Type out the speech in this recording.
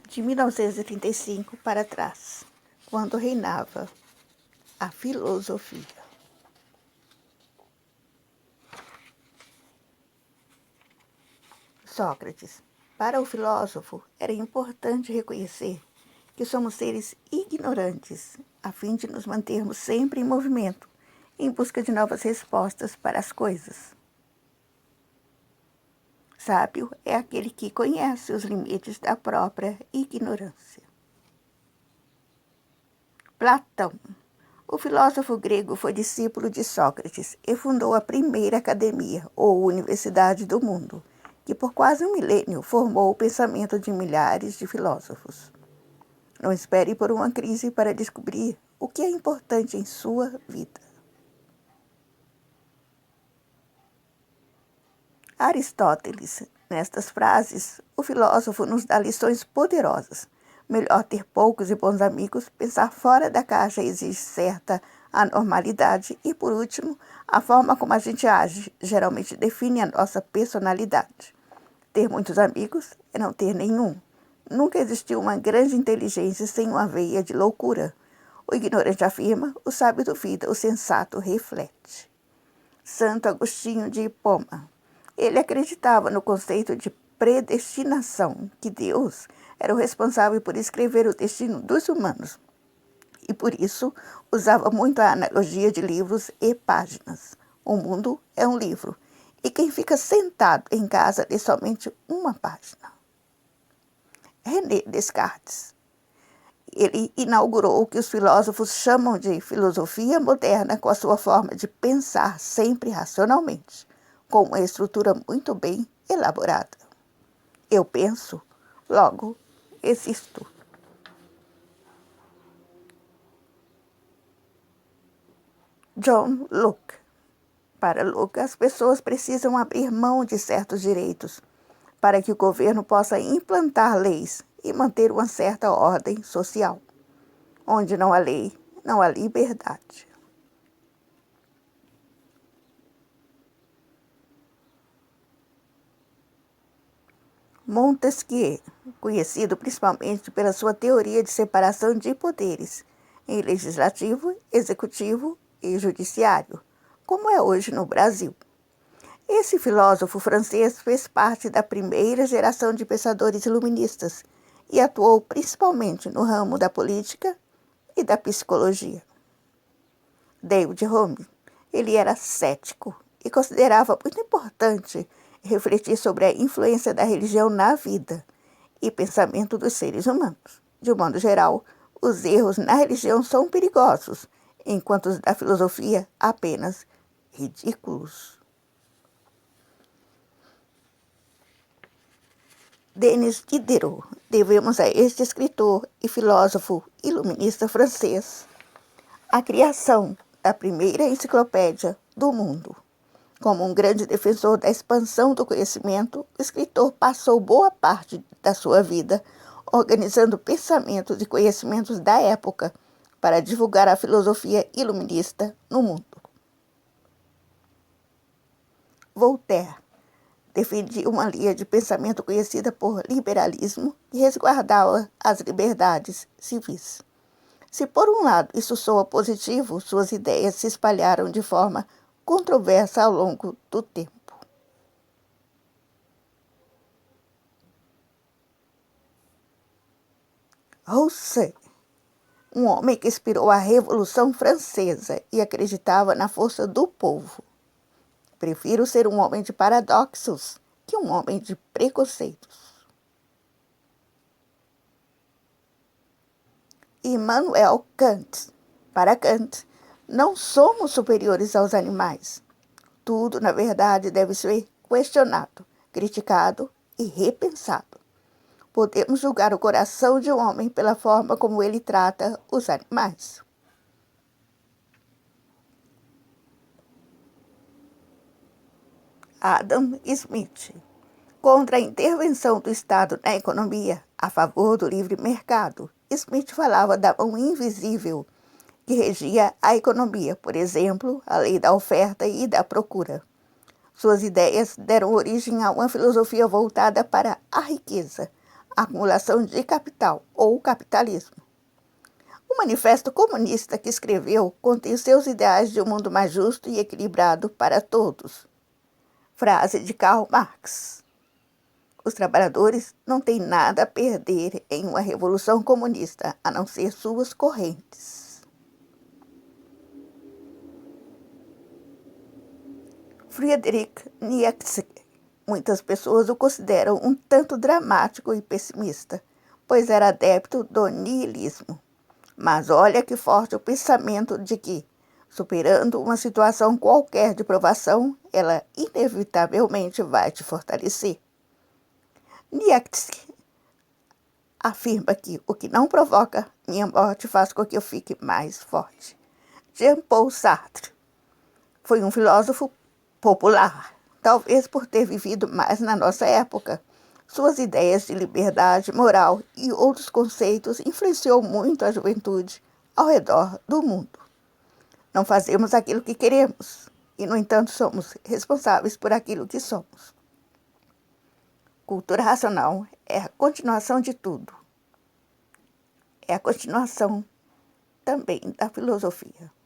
de 1935 para trás, quando reinava a filosofia. Sócrates. Para o filósofo, era importante reconhecer que somos seres ignorantes, a fim de nos mantermos sempre em movimento, em busca de novas respostas para as coisas. Sábio é aquele que conhece os limites da própria ignorância. Platão. O filósofo grego foi discípulo de Sócrates e fundou a primeira academia, ou universidade do mundo, que por quase um milênio formou o pensamento de milhares de filósofos. Não espere por uma crise para descobrir o que é importante em sua vida. Aristóteles. Nestas frases, o filósofo nos dá lições poderosas. Melhor ter poucos e bons amigos, pensar fora da caixa exige certa anormalidade e, por último, a forma como a gente age geralmente define a nossa personalidade. Ter muitos amigos é não ter nenhum. Nunca existiu uma grande inteligência sem uma veia de loucura. O ignorante afirma, o sábio duvida, o sensato reflete. Santo Agostinho de Hipona. Ele acreditava no conceito de predestinação, que Deus era o responsável por escrever o destino dos humanos. E por isso usava muito a analogia de livros e páginas. O mundo é um livro, e quem fica sentado em casa lê somente uma página. René Descartes. Ele inaugurou o que os filósofos chamam de filosofia moderna com a sua forma de pensar sempre racionalmente, com uma estrutura muito bem elaborada. Eu penso, logo existo. John Locke. Para Locke, as pessoas precisam abrir mão de certos direitos para que o governo possa implantar leis e manter uma certa ordem social. Onde não há lei, não há liberdade. Montesquieu, conhecido principalmente pela sua teoria de separação de poderes em legislativo, executivo e judiciário, como é hoje no Brasil. Esse filósofo francês fez parte da primeira geração de pensadores iluministas e atuou principalmente no ramo da política e da psicologia. David Hume, ele era cético e considerava muito importante refletir sobre a influência da religião na vida e pensamento dos seres humanos. De um modo geral, os erros na religião são perigosos, enquanto os da filosofia apenas ridículos. Denis Diderot. Devemos a este escritor e filósofo iluminista francês a criação da primeira enciclopédia do mundo. Como um grande defensor da expansão do conhecimento, o escritor passou boa parte da sua vida organizando pensamentos e conhecimentos da época para divulgar a filosofia iluminista no mundo. Voltaire defendia uma linha de pensamento conhecida por liberalismo e resguardava as liberdades civis. Se, por um lado, isso soa positivo, suas ideias se espalharam de forma controversa ao longo do tempo. Rousseau, um homem que inspirou a Revolução Francesa e acreditava na força do povo. Prefiro ser um homem de paradoxos que um homem de preconceitos. Immanuel Kant. Para Kant, não somos superiores aos animais. Tudo, na verdade, deve ser questionado, criticado e repensado. Podemos julgar o coração de um homem pela forma como ele trata os animais. Adam Smith. Contra a intervenção do Estado na economia, a favor do livre mercado, Smith falava da mão invisível que regia a economia, por exemplo, a lei da oferta e da procura. Suas ideias deram origem a uma filosofia voltada para a riqueza, acumulação de capital ou capitalismo. O Manifesto Comunista que escreveu contém seus ideais de um mundo mais justo e equilibrado para todos. Frase de Karl Marx. Os trabalhadores não têm nada a perder em uma revolução comunista, a não ser suas correntes. Friedrich Nietzsche. Muitas pessoas o consideram um tanto dramático e pessimista, pois era adepto do niilismo. Mas olha que forte o pensamento de que, superando uma situação qualquer de provação, ela inevitavelmente vai te fortalecer. Nietzsche afirma que o que não provoca minha morte faz com que eu fique mais forte. Jean-Paul Sartre foi um filósofo popular, talvez por ter vivido mais na nossa época. Suas ideias de liberdade moral e outros conceitos influenciou muito a juventude ao redor do mundo. Não fazemos aquilo que queremos e, no entanto, somos responsáveis por aquilo que somos. Cultura racional é a continuação de tudo. É a continuação também da filosofia.